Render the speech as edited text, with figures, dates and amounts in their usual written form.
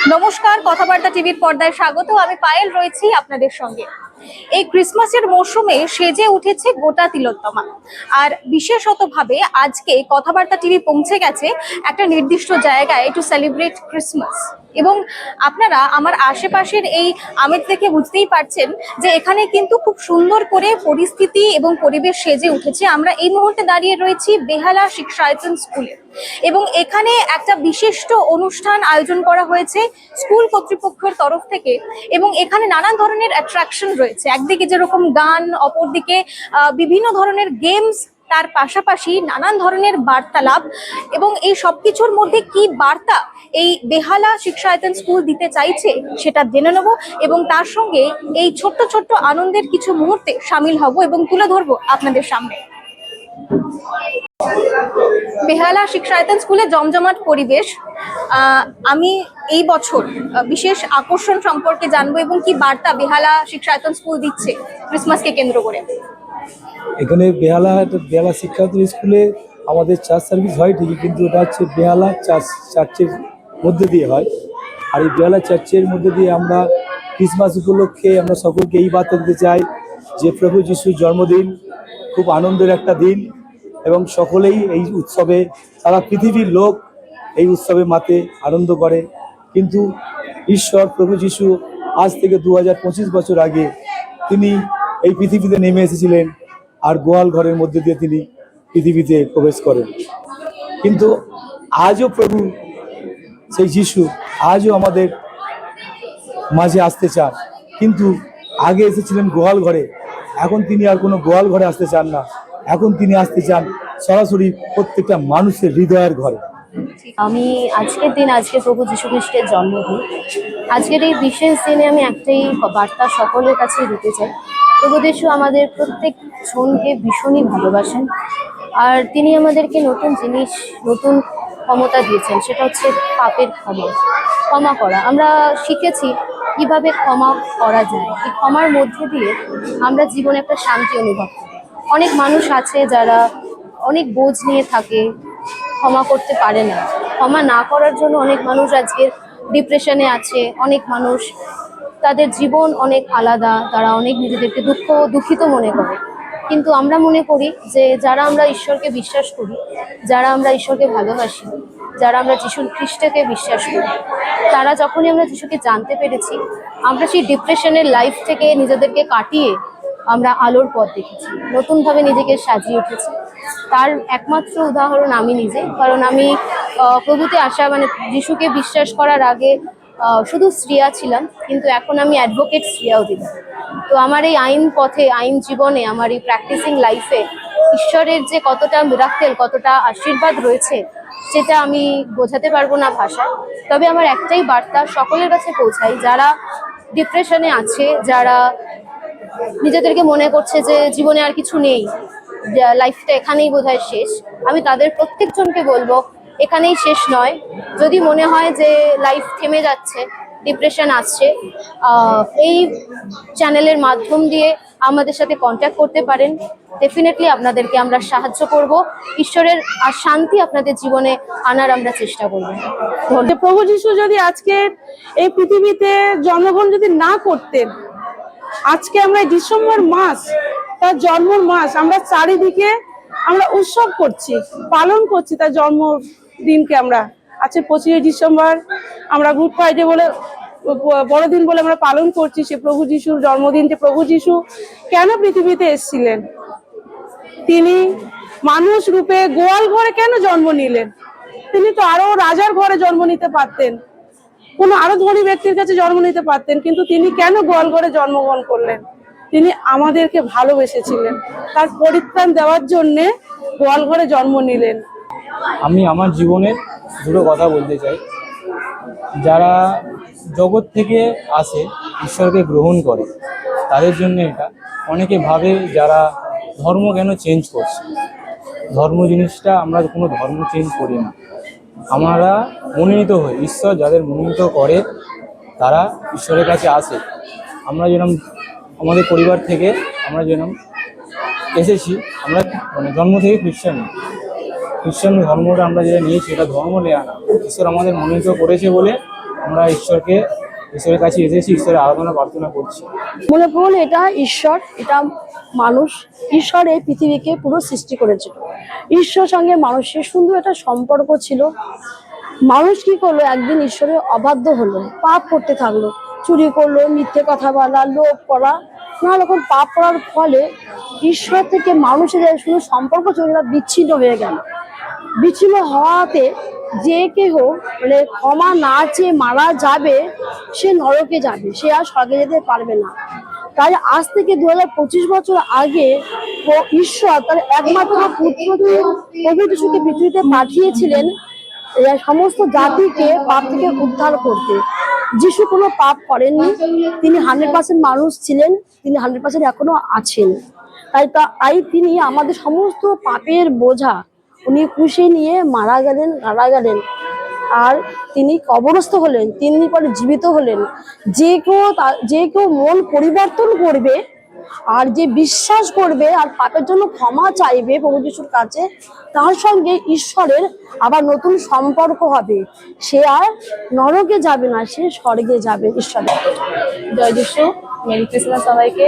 নমস্কার, কথাবার্তা টিভির পর্দায় স্বাগত। আমি পায়েল রয়েছি আপনাদের সঙ্গে। এই ক্রিসমাসের মরশুমে সেজে উঠেছে গোটা তিলোত্তমা। আর বিশেষত ভাবে আজকে কথাবার্তা টিভি পৌঁছে গেছে একটা নির্দিষ্ট জায়গায় টু সেলিব্রেট ক্রিসমাস। এবং আপনারা আমার আশেপাশের এই আমেজ দেখে বুঝতেই পারছেন যে এখানে কিন্তু খুব সুন্দর করে পরিস্থিতি এবং পরিবেশ সেজে উঠেছে। আমরা এই মুহূর্তে দাঁড়িয়ে রয়েছি বেহালা শিক্ষায়তন স্কুলে এবং এখানে একটা বিশিষ্ট অনুষ্ঠান আয়োজন করা হয়েছে স্কুল কর্তৃপক্ষের তরফ থেকে। এবং এখানে নানান ধরনের অ্যাট্রাকশন রয়েছে, একদিকে যেরকম গান, অপরদিকে বিভিন্ন ধরনের গেমস, তার পাশাপাশি নানান ধরনের বার্তালাপ। এবং এই সবকিছুর মধ্যে কি বার্তা এই বেহালা শিক্ষায়তন স্কুল দিতে চাইছে সেটা জেনে নেব এবং তার সঙ্গে এই ছোট্ট ছোট্ট আনন্দের কিছু মুহূর্তে সামিল হব এবং তুলে ধরবো আপনাদের সামনে। বেহালা শিক্ষায়তন স্কুলে জমজমাট পরিবেশ। আমি এই বছর বিশেষ আকর্ষণ সম্পর্কে জানবো এবং কি বার্তা বেহালা শিক্ষায়তন স্কুল দিচ্ছে ক্রিসমাসকে কেন্দ্র করে। এখানে বেহালা শিক্ষায়তন স্কুলে আমাদের চার্চ সার্ভিস হয় ঠিকই, কিন্তু এটা হচ্ছে বেহালা চার্চের মধ্যে দিয়ে হয়। আর এই বেহালা চার্চের মধ্যে দিয়ে আমরা ক্রিসমাস উপলক্ষে আমরা সকলকে এই বার্তা দিতে চাই যে প্রভু যিশুর জন্মদিন খুব আনন্দের একটা দিন এবং সকলেই এই উৎসবে, সারা পৃথিবীর লোক এই উৎসবে মাতে আনন্দ করে। কিন্তু ঈশ্বর প্রভু যিশু আজ থেকে 2025 বছর আগে তিনি এই পৃথিবীতে নেমে এসেছিলেন আর গোয়াল ঘরের মধ্যে দিয়ে তিনি পৃথিবীতে প্রবেশ করেন। কিন্তু আজও প্রভু সেই যিশু আজও আমাদের মাঝে আসতে চান, কিন্তু আগে এসেছিলেন গোয়াল ঘরে, এখন তিনি আর কোনো গোয়াল ঘরে আসতে চান না, এখন তিনি আসতে চান সরাসরি প্রত্যেকটা মানুষের হৃদয়ের ঘরে। আমি আজকের দিন, আজকে প্রভু যীশু খ্রিস্টের জন্মদিন, আজকের এই বিশেষ দিনে আমি একটাই বার্তা সকলের কাছে দিতে চাই। প্রভু যীশু আমাদের প্রত্যেক জনকে ভীষণই ভালোবাসেন আর তিনি আমাদেরকে নতুন জিনিস, নতুন ক্ষমতা দিয়েছেন, সেটা হচ্ছে পাপের ক্ষমা করা। আমরা শিখেছি কিভাবে ক্ষমা করা যায়। এই ক্ষমার মধ্যে দিয়ে আমরা জীবনে একটা শান্তি অনুভব করি। অনেক মানুষ আছে যারা অনেক বোঝ নিয়ে থাকে, ক্ষমা করতে পারে না। ক্ষমা না করার জন্য অনেক মানুষ আজকের ডিপ্রেশনে আছে, অনেক মানুষ তাদের জীবন অনেক আলাদা, তারা অনেক নিজেদেরকে দুঃখিত মনে করে। কিন্তু আমরা মনে করি যে যারা আমরা ঈশ্বরকে বিশ্বাস করি, যারা আমরা ঈশ্বরকে ভালোবাসি, যারা আমরা যীশু খ্রিস্টকে বিশ্বাস করি, তারা যখনই আমরা যীশুকে জানতে পেরেছি, আমরা সেই ডিপ্রেশনের লাইফ থেকে নিজেদেরকে কাটিয়ে আমরা আলোর পথ দেখেছি, নতুনভাবে নিজেকে সাজিয়ে উঠেছি। তার একমাত্র উদাহরণ আমি নিজে, কারণ আমি প্রভুতে আসা যিশুকে বিশ্বাস করার আগে শুধু স্ত্রীয়া ছিলাম, কিন্তু এখন আমি অ্যাডভোকেট স্ত্রীয়াও দিলাম। তো আমার এই আইন পথে, আইন জীবনে, আমার এই প্র্যাকটিসিং লাইফে ঈশ্বরের যে কতটা মিরাকেল, কতটা আশীর্বাদ রয়েছে সেটা আমি বোঝাতে পারবো না ভাষায়। তবে আমার একটাই বার্তা সকলের কাছে পৌঁছাই, যারা ডিপ্রেশনে আছে, যারা নিজেদেরকে মনে করছে যে জীবনে আর কিছু নেই, লাইফটা এখানেই বোধহয় শেষ, আমি তাদের প্রত্যেকজনকে বলবো এখানেই শেষ নয়। যদি মনে হয় যে লাইফ থেমে যাচ্ছে, ডিপ্রেশন আসছে, এই চ্যানেলের মাধ্যম দিয়ে আমাদের সাথে কন্ট্যাক্ট করতে পারেন। ডেফিনেটলি আপনাদেরকে আমরা সাহায্য করব, ঈশ্বরের আর শান্তি আপনাদের জীবনে আনার আমরা চেষ্টা করব। প্রভু যিশু যদি আজকে এই পৃথিবীতে জন্মগ্রহণ যদি না করতেন, আজকে আমরা ডিসেম্বর মাস, তার জন্মর মাস, আমরা চারিদিকে আমরা উৎসব করছি, পালন করছি তার জন্মদিনকে। আমরা আজকে 25 ডিসেম্বর আমরা গুড ফ্রাইডে বলে, বড়দিন বলে আমরা পালন করছি সে প্রভু যিশুর জন্মদিন। যে প্রভু যিশু কেন পৃথিবীতে এসেছিলেন, তিনি মানুষ রূপে গোয়াল ঘরে কেন জন্ম নিলেন? তিনি তো আরো রাজার ঘরে জন্ম নিতে পারতেন, কোনো আরো ধনী ব্যক্তির কাছে জন্ম নিতে পারতেন, কিন্তু তিনি কেন গোয়াল ঘরে জন্মগ্রহণ করলেন? তিনি আমাদেরকে ভালোবেসেছিলেন, তার পরিত্রাণ দেওয়ার জন্যে গোয়াল ঘরে জন্ম নিলেন। আমি আমার জীবনের দুটো কথা বলতে চাই। যারা জগৎ থেকে আসে, ঈশ্বরকে গ্রহণ করে, তাদের জন্য এটা। অনেকে ভাবে যারা ধর্ম কেন চেঞ্জ করছে, ধর্ম জিনিসটা, আমরা কোনো ধর্ম চেঞ্জ করি না। আমরা মনোনীত হই, ঈশ্বর যাদের মনোনীত করে তারা ঈশ্বরের কাছে আসে। আমরা যেরকম আমাদের পরিবার থেকে আমরা যেরকম এসেছি, আমরা জন্ম থেকে খ্রিস্টান ধর্মটা আমরা যেটা নিয়েছি, এটা ধর্ম নেওয়া না, ঈশ্বর আমাদের মনোনীত করেছে বলে আমরা ঈশ্বরের কাছে এসেছি, ঈশ্বরের আরাধনা প্রার্থনা করছি। মনে করুন এটা ঈশ্বর, এটা মানুষ। ঈশ্বর এই পৃথিবীকে পুরো সৃষ্টি করেছিল। ঈশ্বরের সঙ্গে মানুষের সুন্দর একটা সম্পর্ক ছিল। মানুষ কি করলো, একদিন ঈশ্বরের অবাধ্য হলো, পাপ করতে থাকলো, চুরি করলো, মিথ্যে কথা বলা, লোভ করা, নানা রকম পাপ করার ফলে ঈশ্বর থেকে মানুষের শুধু সম্পর্ক চলে বিচ্ছিন্ন হয়ে গেল। বিচ্ছিন্ন হওয়াতে যে কেহ মানে ক্ষমা না চেয়ে মারা যাবে, সে নরকে যাবে, সে আর স্বর্গে যেতে পারবে না। তাই আজ থেকে 2025 বছর আগে ঈশ্বর তার একমাত্র পুত্রকে প্রভু যিশুকে পৃথিবীতে পাঠিয়েছিলেন সমস্ত জাতিকে পাপ থেকে উদ্ধার করতে। যিশু কোনো পাপ করেননি, তিনি 100% মানুষ ছিলেন, তিনি 100% এখনো আছেন। তাই তিনি আমাদের সমস্ত পাপের বোঝা উনি ক্রুশে নিয়ে মারা গেলেন, গাড়া গেলেন, আর তিনি কবরস্থ হলেন, 3 দিন পরে জীবিত হলেন। যে কেউ মন পরিবর্তন করবে আর যে বিশ্বাস করবে আর পাপের জন্য ক্ষমা চাইবে প্রভু যিশুর কাছে, তার সঙ্গে ঈশ্বরের আবার নতুন সম্পর্ক হবে। সে আর নরকে যাবে না, সে স্বর্গে যাবে ঈশ্বরের। জয় যিশু, মেরি ক্রিসমাস সবাইকে।